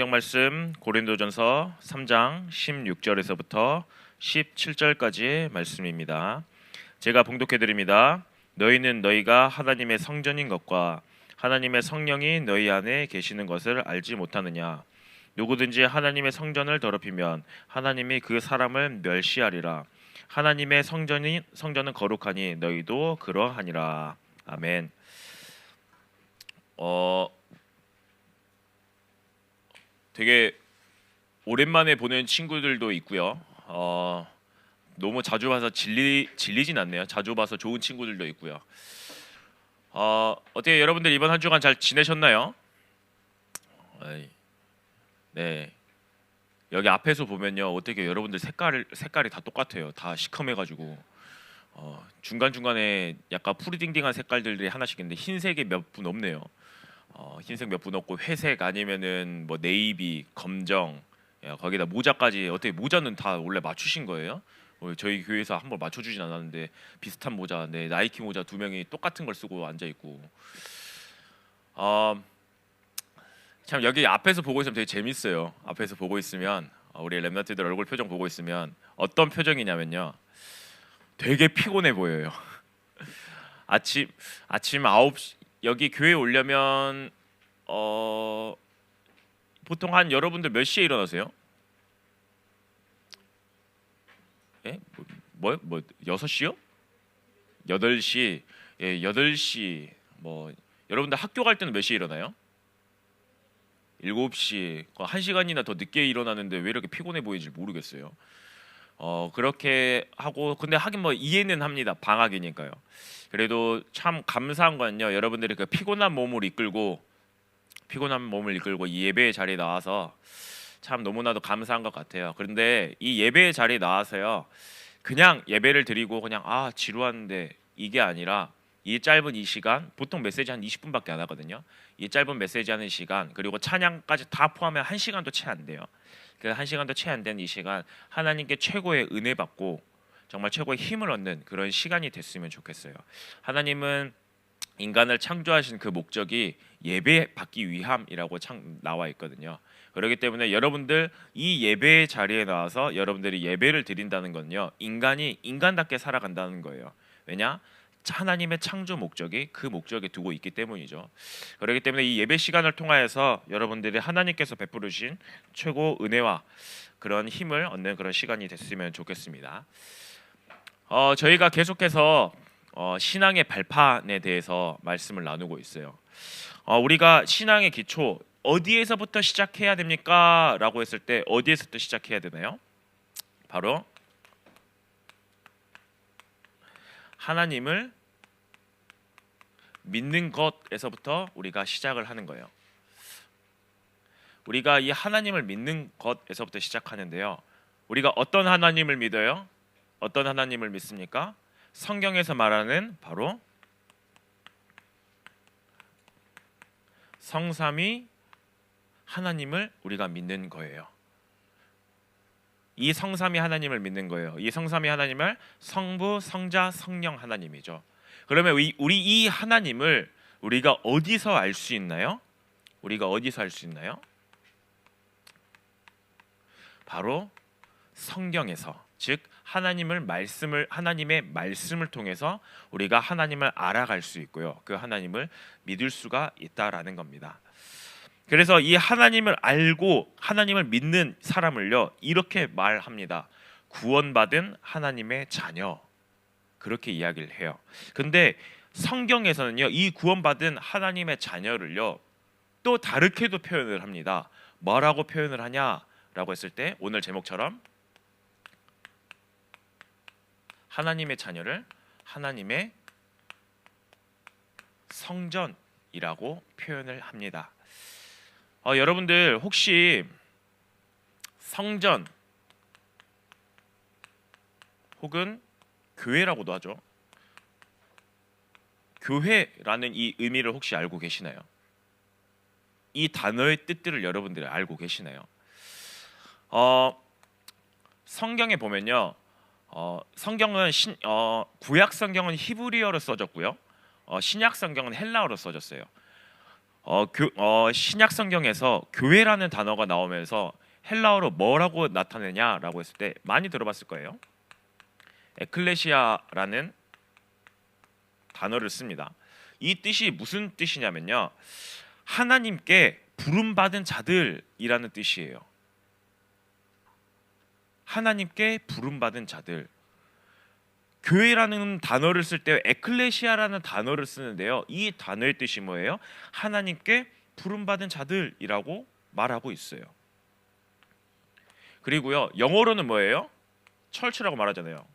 성경 말씀 고린도전서 3장 16절에서부터 17절까지의 말씀입니다. 제가 봉독해 드립니다. 너희는 너희가 하나님의 성전인 것과 하나님의 성령이 너희 안에 계시는 것을 알지 못하느냐? 누구든지 하나님의 성전을 더럽히면 하나님이 그 사람을 멸시하리라. 하나님의 성전은 거룩하니 너희도 그러하니라. 아멘. 되게 오랜만에 보는 친구들도 있고요. 너무 자주 봐서 질리진 않네요. 자주 봐서 좋은 친구들도 있고요. 어떻게 여러분들 이번 한 주간 잘 지내셨나요? 네. 여기 앞에서 보면요, 어떻게 여러분들 색깔이 다 똑같아요. 다 시커매가지고 중간 중간에 약간 푸르딩딩한 색깔들이 하나씩 있는데 흰색이 몇 분 없네요. 흰색 몇 분 없고 회색 아니면은 뭐 네이비, 검정, 거기다 모자까지. 어떻게 모자는 다 원래 맞추신 거예요? 저희 교회에서 한번 맞춰주진 않았는데 비슷한 모자, 네, 나이키 모자 두 명이 똑같은 걸 쓰고 앉아 있고. 참 여기 앞에서 보고 있으면 되게 재밌어요. 앞에서 보고 있으면 우리 랩런트들 얼굴 표정 보고 있으면 어떤 표정이냐면요, 되게 피곤해 보여요. 아침 9시 여기 교회 오려면 보통 한 여러분들 몇 시에 일어나세요? 예? 6시요? 8시. 예, 8시. 뭐 여러분들 학교 갈 때는 몇 시에 일어나요? 7시. 1시간이나 더 늦게 일어나는데 왜 이렇게 피곤해 보이는지 모르겠어요. 그렇게 하고, 근데 하긴 뭐 이해는 합니다. 방학이니까요. 그래도 참 감사한 건요, 여러분들이 그 피곤한 몸을 이끌고 이 예배의 자리에 나와서 참 너무나도 감사한 것 같아요. 그런데 이 예배의 자리에 나와서요, 그냥 예배를 드리고 그냥 지루한데 이게 아니라, 이 짧은 이 시간, 보통 메시지 한 20분밖에 안 하거든요. 이 짧은 메시지 하는 시간, 그리고 찬양까지 다 포함하면 1시간도 채 안 돼요. 그 1시간도 채 안 되는 이 시간, 하나님께 최고의 은혜 받고 정말 최고의 힘을 얻는 그런 시간이 됐으면 좋겠어요. 하나님은 인간을 창조하신 그 목적이 예배 받기 위함이라고 나와 있거든요. 그렇기 때문에 여러분들 이 예배의 자리에 나와서 여러분들이 예배를 드린다는 건요, 인간이 인간답게 살아간다는 거예요. 왜냐? 하나님의 창조 목적이 그 목적에 두고 있기 때문이죠. 그렇기 때문에 이 예배 시간을 통하여서 여러분들이 하나님께서 베푸르신 최고 은혜와 그런 힘을 얻는 그런 시간이 됐으면 좋겠습니다. 저희가 계속해서 신앙의 발판에 대해서 말씀을 나누고 있어요. 우리가 신앙의 기초 어디에서부터 시작해야 됩니까? 라고 했을 때 어디에서부터 시작해야 되나요? 바로 하나님을 믿는 것에서부터 우리가 시작을 하는 거예요. 우리가 이 하나님을 믿는 것에서부터 시작하는데요, 우리가 어떤 하나님을 믿어요? 어떤 하나님을 믿습니까? 성경에서 말하는 바로 성삼위 하나님을 우리가 믿는 거예요. 이 성삼위 하나님을 믿는 거예요. 이 성삼위 하나님을 성부, 성자, 성령 하나님이죠. 그러면 우리 이 하나님을 우리가 어디서 알 수 있나요? 우리가 어디서 알 수 있나요? 바로 성경에서, 즉 하나님의 말씀을 통해서 우리가 하나님을 알아갈 수 있고요, 그 하나님을 믿을 수가 있다라는 겁니다. 그래서 이 하나님을 알고 하나님을 믿는 사람을요, 이렇게 말합니다. 구원받은 하나님의 자녀, 그렇게 이야기를 해요. 근데 성경에서는요, 이 구원받은 하나님의 자녀를요 또 다르게도 표현을 합니다. 뭐라고 표현을 하냐라고 했을 때, 오늘 제목처럼 하나님의 자녀를 하나님의 성전이라고 표현을 합니다. 여러분들 혹시 성전 혹은 교회라고도 하죠. 교회라는 이 의미를 혹시 알고 계시나요? 이 단어의 뜻들을 여러분들이 알고 계시나요? 성경에 보면요, 성경은 구약 성경은 히브리어로 써졌고요, 신약 성경은 헬라어로 써졌어요. 신약 성경에서 교회라는 단어가 나오면서 헬라어로 뭐라고 나타내냐라고 했을 때 많이 들어봤을 거예요. 에클레시아라는 단어를 씁니다. 이 뜻이 무슨 뜻이냐면요, 하나님께 부름받은 자들이라는 뜻이에요. 하나님께 부름받은 자들. 교회라는 단어를 쓸 때 에클레시아라는 단어를 쓰는데요, 이 단어의 뜻이 뭐예요? 하나님께 부름받은 자들이라고 말하고 있어요. 그리고요, 영어로는 뭐예요? 철치라고 말하잖아요.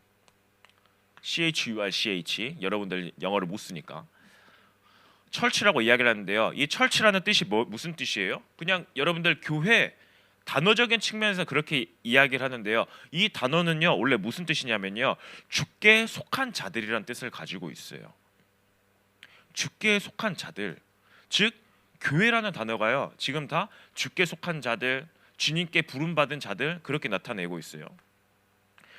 CHURCH. 여러분들 영어를 못 쓰니까 철치라고 이야기를 하는데요, 이 철치라는 뜻이 무슨 뜻이에요? 그냥 여러분들 교회 단어적인 측면에서 그렇게 이야기를 하는데요, 이 단어는요 원래 무슨 뜻이냐면요, 주께 속한 자들이란 뜻을 가지고 있어요. 주께 속한 자들, 즉 교회라는 단어가요 지금 다 주께 속한 자들, 주님께 부름받은 자들, 그렇게 나타내고 있어요.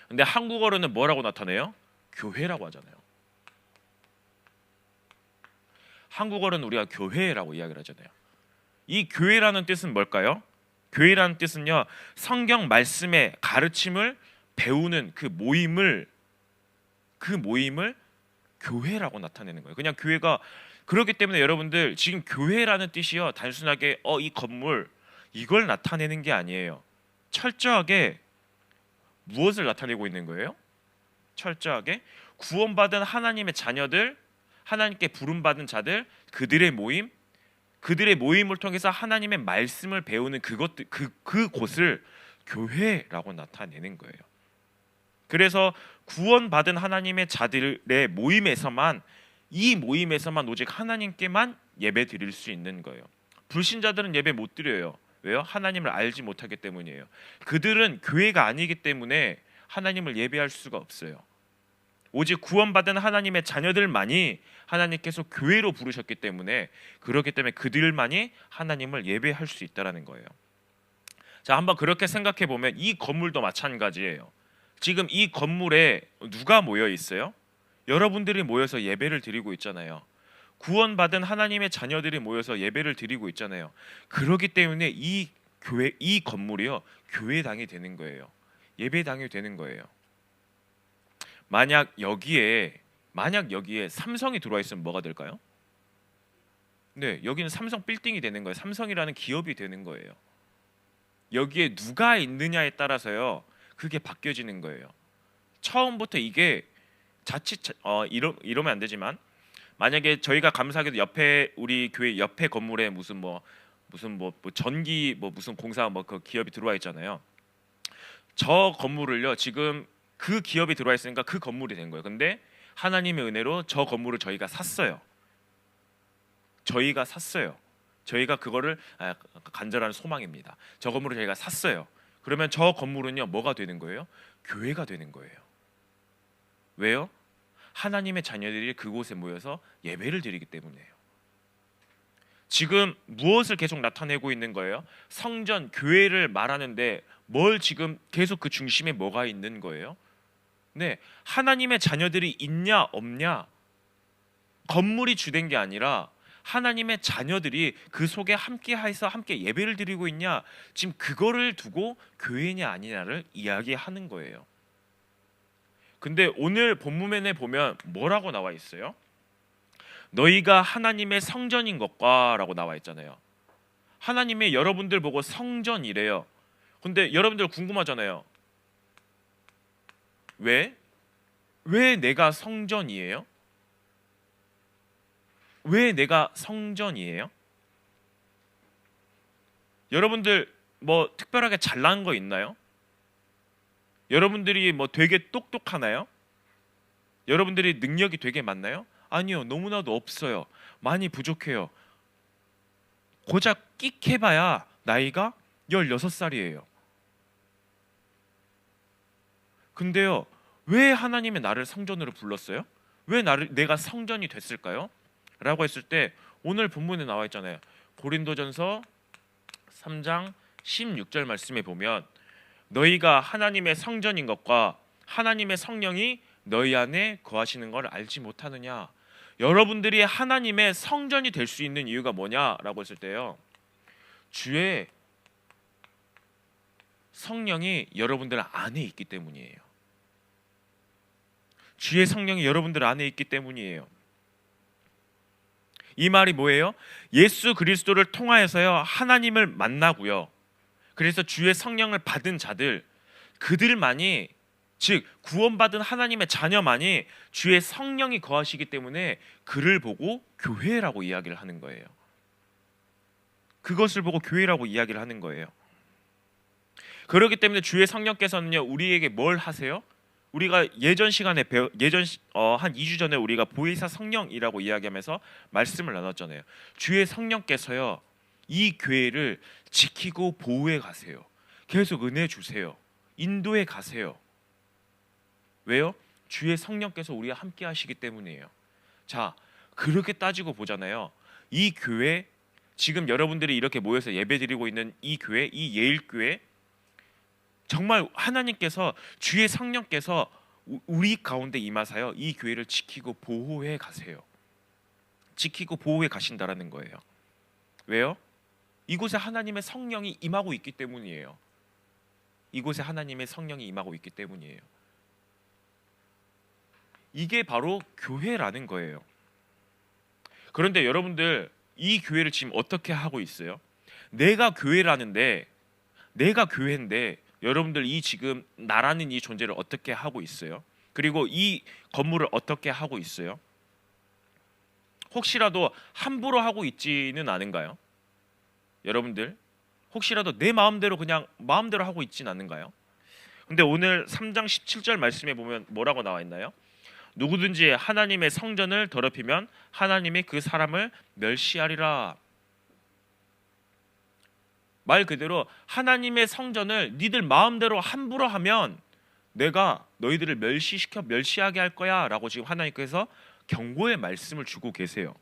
근데 한국어로는 뭐라고 나타내요? 교회라고 하잖아요. 한국어로는 우리가 교회라고 이야기를 하잖아요. 이 교회라는 뜻은 뭘까요? 교회라는 뜻은요, 성경 말씀의 가르침을 배우는 그 모임을 교회라고 나타내는 거예요. 그냥 교회가, 그렇기 때문에 여러분들 지금 교회라는 뜻이요 단순하게 이 건물 이걸 나타내는 게 아니에요. 철저하게 무엇을 나타내고 있는 거예요? 철저하게 구원받은 하나님의 자녀들, 하나님께 부름받은 자들, 그들의 모임을 통해서 하나님의 말씀을 배우는 그곳을 교회라고 나타내는 거예요. 그래서 구원받은 하나님의 자들의 모임에서만, 이 모임에서만 오직 하나님께만 예배 드릴 수 있는 거예요. 불신자들은 예배 못 드려요. 왜요? 하나님을 알지 못하기 때문이에요. 그들은 교회가 아니기 때문에 하나님을 예배할 수가 없어요. 오직 구원받은 하나님의 자녀들만이 하나님께서 교회로 부르셨기 때문에, 그렇기 때문에 그들만이 하나님을 예배할 수 있다라는 거예요. 자, 한번 그렇게 생각해 보면 이 건물도 마찬가지예요. 지금 이 건물에 누가 모여 있어요? 여러분들이 모여서 예배를 드리고 있잖아요. 구원받은 하나님의 자녀들이 모여서 예배를 드리고 있잖아요. 그렇기 때문에 이 건물이요 교회당이 되는 거예요. 예배당이 되는 거예요. 만약 여기에 삼성이 들어와 있으면 뭐가 될까요? 네, 여기는 삼성 빌딩이 되는 거예요. 삼성이라는 기업이 되는 거예요. 여기에 누가 있느냐에 따라서요 그게 바뀌어지는 거예요. 처음부터 이게 이러면 안 되지만, 만약에 저희가 감사하게도 옆에 우리 교회 옆에 건물에 무슨 전기 무슨 공사 그 기업이 들어와 있잖아요. 저 건물을요 지금 그 기업이 들어와 있으니까 그 건물이 된 거예요. 근데 하나님의 은혜로 저 건물을 저희가 샀어요. 저희가 그거를 간절한 소망입니다. 저 건물을 저희가 샀어요. 그러면 저 건물은요 뭐가 되는 거예요? 교회가 되는 거예요. 왜요? 하나님의 자녀들이 그곳에 모여서 예배를 드리기 때문이에요. 지금 무엇을 계속 나타내고 있는 거예요? 성전, 교회를 말하는데 뭘 지금 계속 그 중심에 뭐가 있는 거예요? 네, 하나님의 자녀들이 있냐 없냐, 건물이 주된 게 아니라 하나님의 자녀들이 그 속에 함께해서 함께 예배를 드리고 있냐, 지금 그거를 두고 교회냐 아니냐를 이야기하는 거예요. 근데 오늘 본문에 보면 뭐라고 나와 있어요? 너희가 하나님의 성전인 것과 라고 나와 있잖아요. 하나님의 여러분들 보고 성전이래요. 근데 여러분들 궁금하잖아요. 왜 내가 성전이에요? 왜 내가 성전이에요? 여러분들 뭐 특별하게 잘난 거 있나요? 여러분들이 뭐 되게 똑똑하나요? 여러분들이 능력이 되게 많나요? 아니요, 너무나도 없어요. 많이 부족해요. 고작 끽 해봐야 나이가 16살이에요. 근데요, 왜 하나님이 나를 성전으로 불렀어요? 왜 내가 성전이 됐을까요? 라고 했을 때 오늘 본문에 나와 있잖아요. 고린도전서 3장 16절 말씀에 보면 너희가 하나님의 성전인 것과 하나님의 성령이 너희 안에 거하시는 걸 알지 못하느냐. 여러분들이 하나님의 성전이 될 수 있는 이유가 뭐냐라고 했을 때요, 주의 성령이 여러분들 안에 있기 때문이에요. 주의 성령이 여러분들 안에 있기 때문이에요. 이 말이 뭐예요? 예수 그리스도를 통하여서요 하나님을 만나고요, 그래서 주의 성령을 받은 자들, 그들만이, 즉 구원받은 하나님의 자녀만이 주의 성령이 거하시기 때문에 그를 보고 교회라고 이야기를 하는 거예요. 그것을 보고 교회라고 이야기를 하는 거예요. 그렇기 때문에 주의 성령께서는요 우리에게 뭘 하세요? 우리가 예전 시간에 한 2주 전에 우리가 보혜사 성령이라고 이야기하면서 말씀을 나눴잖아요. 주의 성령께서요 이 교회를 지키고 보호해 가세요. 계속 은혜 주세요. 인도해 가세요. 왜요? 주의 성령께서 우리와 함께 하시기 때문이에요. 자, 그렇게 따지고 보잖아요. 이 교회, 지금 여러분들이 이렇게 모여서 예배드리고 있는 이 교회, 이 예일교회, 정말 하나님께서, 주의 성령께서 우리 가운데 임하사요 이 교회를 지키고 보호해 가세요. 지키고 보호해 가신다라는 거예요. 왜요? 이곳에 하나님의 성령이 임하고 있기 때문이에요. 이곳에 하나님의 성령이 임하고 있기 때문이에요. 이게 바로 교회라는 거예요. 그런데 여러분들, 이 교회를 지금 어떻게 하고 있어요? 내가 교회라는데, 내가 교회인데 여러분들 이 지금 나라는 이 존재를 어떻게 하고 있어요? 그리고 이 건물을 어떻게 하고 있어요? 혹시라도 함부로 하고 있지는 않은가요? 여러분들 혹시라도 내 마음대로 그냥 마음대로 하고 있진 않는가요? 근데 오늘 3장 17절 말씀에 보면 뭐라고 나와 있나요? 누구든지 하나님의 성전을 더럽히면 하나님이 그 사람을 멸시하리라. 말 그대로 하나님의 성전을 니들 마음대로 함부로 하면 내가 너희들을 멸시하게 할 거야 라고 지금 하나님께서 경고의 말씀을 주고 계세요.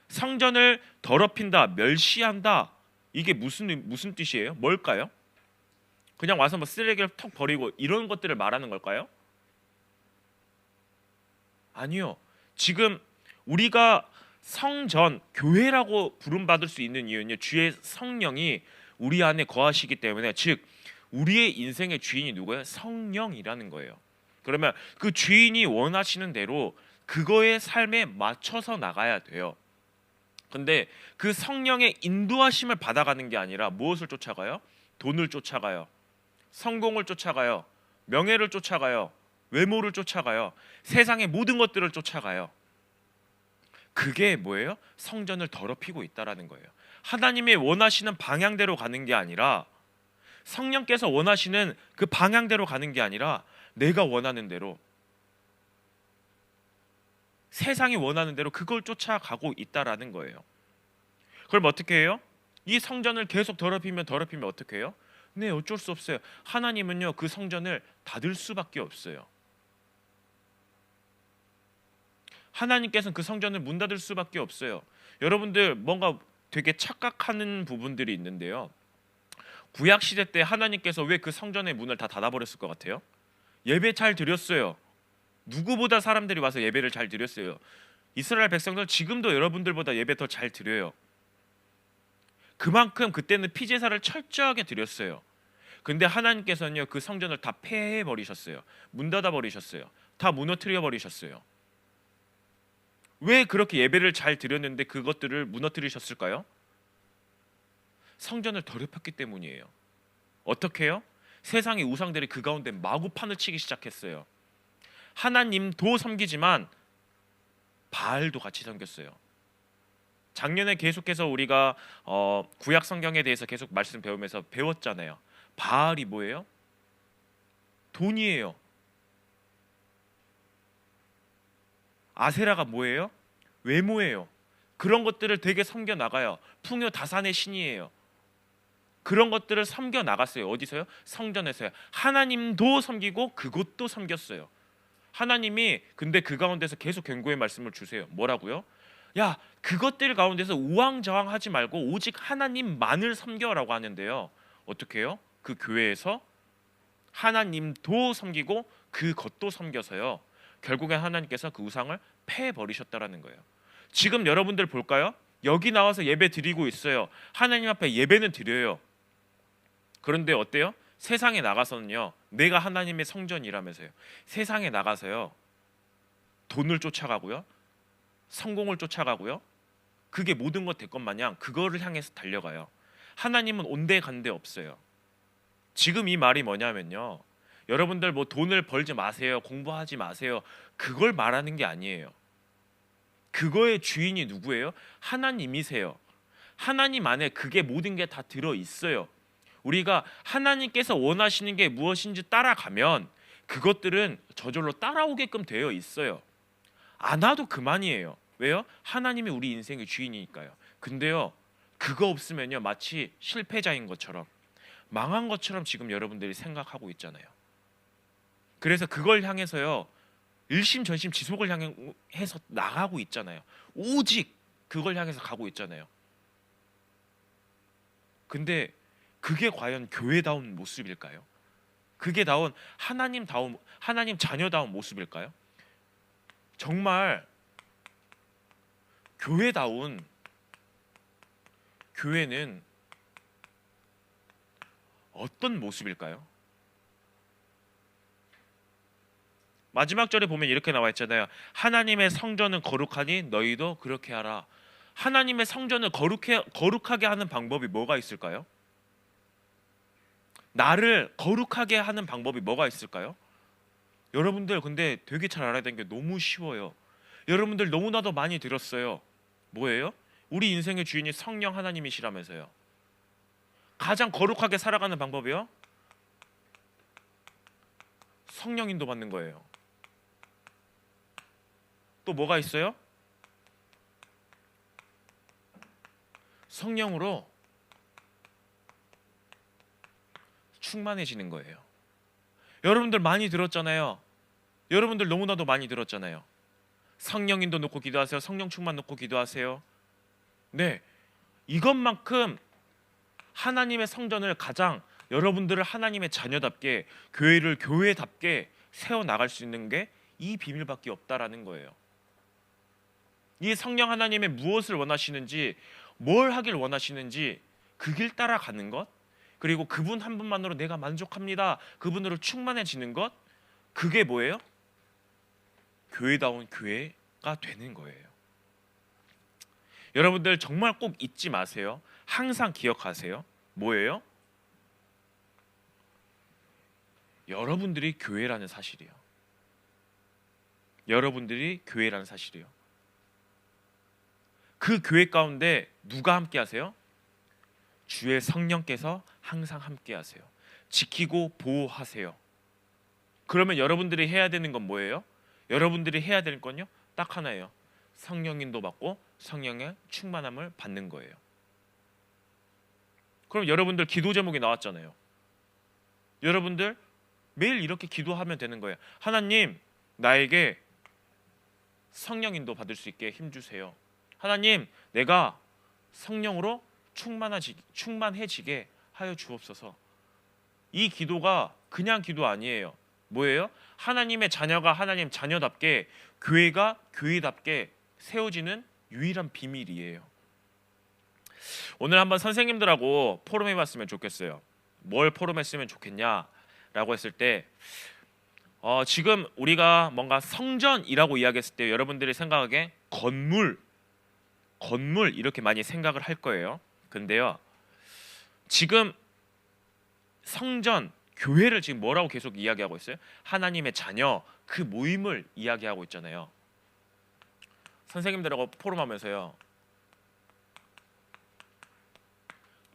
성전을 더럽힌다, 멸시한다, 이게 무슨 뜻이에요? 뭘까요? 그냥 와서 뭐 쓰레기를 턱 버리고 이런 것들을 말하는 걸까요? 아니요. 지금 우리가 성전, 교회라고 부름받을 수 있는 이유는요, 주의 성령이 우리 안에 거하시기 때문에, 즉 우리의 인생의 주인이 누구예요? 성령이라는 거예요. 그러면 그 주인이 원하시는 대로 그거의 삶에 맞춰서 나가야 돼요. 근데 그 성령의 인도하심을 받아가는 게 아니라 무엇을 쫓아가요? 돈을 쫓아가요. 성공을 쫓아가요. 명예를 쫓아가요. 외모를 쫓아가요. 세상의 모든 것들을 쫓아가요. 그게 뭐예요? 성전을 더럽히고 있다라는 거예요. 하나님이 원하시는 방향대로 가는 게 아니라, 성령께서 원하시는 그 방향대로 가는 게 아니라 내가 원하는 대로, 세상이 원하는 대로 그걸 쫓아가고 있다라는 거예요. 그럼 어떻게 해요? 이 성전을 계속 더럽히면 어떻게 해요? 네, 어쩔 수 없어요. 하나님은요 그 성전을 닫을 수밖에 없어요. 하나님께서는 그 성전을 문 닫을 수밖에 없어요. 여러분들 뭔가 되게 착각하는 부분들이 있는데요. 구약 시대 때 하나님께서 왜 그 성전의 문을 다 닫아버렸을 것 같아요? 예배 잘 드렸어요. 누구보다 사람들이 와서 예배를 잘 드렸어요. 이스라엘 백성들 지금도 여러분들보다 예배 더 잘 드려요. 그만큼 그때는 피제사를 철저하게 드렸어요. 근데 하나님께서는요 그 성전을 다 폐해 버리셨어요. 문 닫아 버리셨어요. 다 무너뜨려 버리셨어요. 왜 그렇게 예배를 잘 드렸는데 그것들을 무너뜨리셨을까요? 성전을 더럽혔기 때문이에요. 어떻게 해요? 세상의 우상들이 그 가운데 마구 판을 치기 시작했어요. 하나님도 섬기지만 바알도 같이 섬겼어요. 작년에 계속해서 우리가 구약 성경에 대해서 계속 말씀 배우면서 배웠잖아요. 바알이 뭐예요? 돈이에요. 아세라가 뭐예요? 외모예요. 그런 것들을 되게 섬겨 나가요. 풍요 다산의 신이에요. 그런 것들을 섬겨 나갔어요. 어디서요? 성전에서요. 하나님도 섬기고 그것도 섬겼어요. 하나님이 근데 그 가운데서 계속 경고의 말씀을 주세요. 뭐라고요? 야, 그것들 가운데서 우왕좌왕하지 말고 오직 하나님만을 섬겨라고 하는데요. 어떻게 해요? 그 교회에서 하나님도 섬기고 그것도 섬겨서요. 결국엔 하나님께서 그 우상을 패해 버리셨다라는 거예요. 지금 여러분들 볼까요? 여기 나와서 예배 드리고 있어요. 하나님 앞에 예배는 드려요. 그런데 어때요? 세상에 나가서는요, 내가 하나님의 성전이라면서요, 세상에 나가서요 돈을 쫓아가고요, 성공을 쫓아가고요, 그게 모든 것 될 것 마냥 그거를 향해서 달려가요. 하나님은 온데 간데 없어요. 지금 이 말이 뭐냐면요, 여러분들 뭐 돈을 벌지 마세요, 공부하지 마세요, 그걸 말하는 게 아니에요. 그거의 주인이 누구예요? 하나님이세요. 하나님 안에 그게 모든 게 다 들어 있어요. 우리가 하나님께서 원하시는 게 무엇인지 따라가면 그것들은 저절로 따라오게끔 되어 있어요. 안 와도 그만이에요. 왜요? 하나님이 우리 인생의 주인이니까요. 근데요, 그거 없으면요, 마치 실패자인 것처럼, 망한 것처럼 지금 여러분들이 생각하고 있잖아요. 그래서 그걸 향해서요, 일심전심 지속을 향해서 나가고 있잖아요. 오직 그걸 향해서 가고 있잖아요. 근데 그게 과연 교회다운 모습일까요? 그게 하나님 자녀다운 모습일까요? 정말 교회다운 교회는 어떤 모습일까요? 마지막 절에 보면 이렇게 나와 있잖아요. 하나님의 성전은 거룩하니 너희도 그렇게 하라. 하나님의 성전을 거룩하게 하는 방법이 뭐가 있을까요? 나를 거룩하게 하는 방법이 뭐가 있을까요? 여러분들 근데 되게 잘 알아야 되는 게 너무 쉬워요. 여러분들 너무나도 많이 들었어요. 뭐예요? 우리 인생의 주인이 성령 하나님이시라면서요. 가장 거룩하게 살아가는 방법이요? 성령 인도 받는 거예요. 또 뭐가 있어요? 성령으로 충만해지는 거예요. 여러분들 많이 들었잖아요. 여러분들 너무나도 많이 들었잖아요. 성령 인도 놓고 기도하세요. 성령 충만 놓고 기도하세요. 네, 이것만큼 하나님의 성전을 가장 여러분들을 하나님의 자녀답게, 교회를 교회답게 세워나갈 수 있는 게 이 비밀밖에 없다라는 거예요. 이 성령 하나님의 무엇을 원하시는지, 뭘 하길 원하시는지 그 길 따라가는 것, 그리고 그분 한 분만으로 내가 만족합니다, 그분으로 충만해지는 것, 그게 뭐예요? 교회다운 교회가 되는 거예요. 여러분들 정말 꼭 잊지 마세요. 항상 기억하세요. 뭐예요? 여러분들이 교회라는 사실이요. 여러분들이 교회라는 사실이요. 그 교회 가운데 누가 함께 하세요? 주의 성령께서 항상 함께 하세요. 지키고 보호하세요. 그러면 여러분들이 해야 되는 건 뭐예요? 여러분들이 해야 될 건요, 딱 하나예요. 성령 인도 받고 성령의 충만함을 받는 거예요. 그럼 여러분들 기도 제목이 나왔잖아요. 여러분들 매일 이렇게 기도하면 되는 거예요. 하나님, 나에게 성령 인도 받을 수 있게 힘 주세요. 하나님, 내가 성령으로 충만해지게 하여 주옵소서. 이 기도가 그냥 기도 아니에요. 뭐예요? 하나님의 자녀가 하나님 자녀답게, 교회가 교회답게 세워지는 유일한 비밀이에요. 오늘 한번 선생님들하고 포럼해봤으면 좋겠어요. 뭘 포럼했으면 좋겠냐라고 했을 때, 지금 우리가 뭔가 성전이라고 이야기했을 때 여러분들이 생각하기에 건물 이렇게 많이 생각을 할 거예요. 근데요, 지금 성전, 교회를 지금 뭐라고 계속 이야기하고 있어요? 하나님의 자녀, 그 모임을 이야기하고 있잖아요. 선생님들하고 포럼하면서요,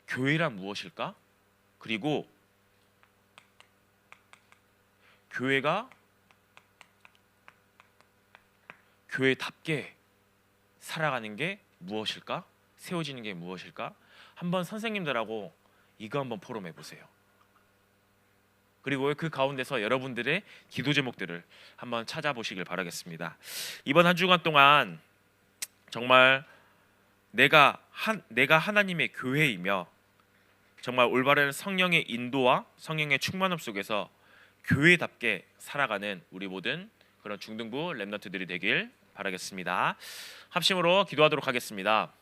교회란 무엇일까? 그리고 교회가 교회답게 살아가는 게 무엇일까? 세워지는 게 무엇일까? 한번 선생님들하고 이거 한번 포럼해 보세요. 그리고 그 가운데서 여러분들의 기도 제목들을 한번 찾아보시길 바라겠습니다. 이번 한 주간 동안 정말 내가 하나님의 교회이며 정말 올바른 성령의 인도와 성령의 충만함 속에서 교회답게 살아가는 우리 모든 그런 중등부 렘넌트들이 되길 바라겠습니다. 합심으로 기도하도록 하겠습니다.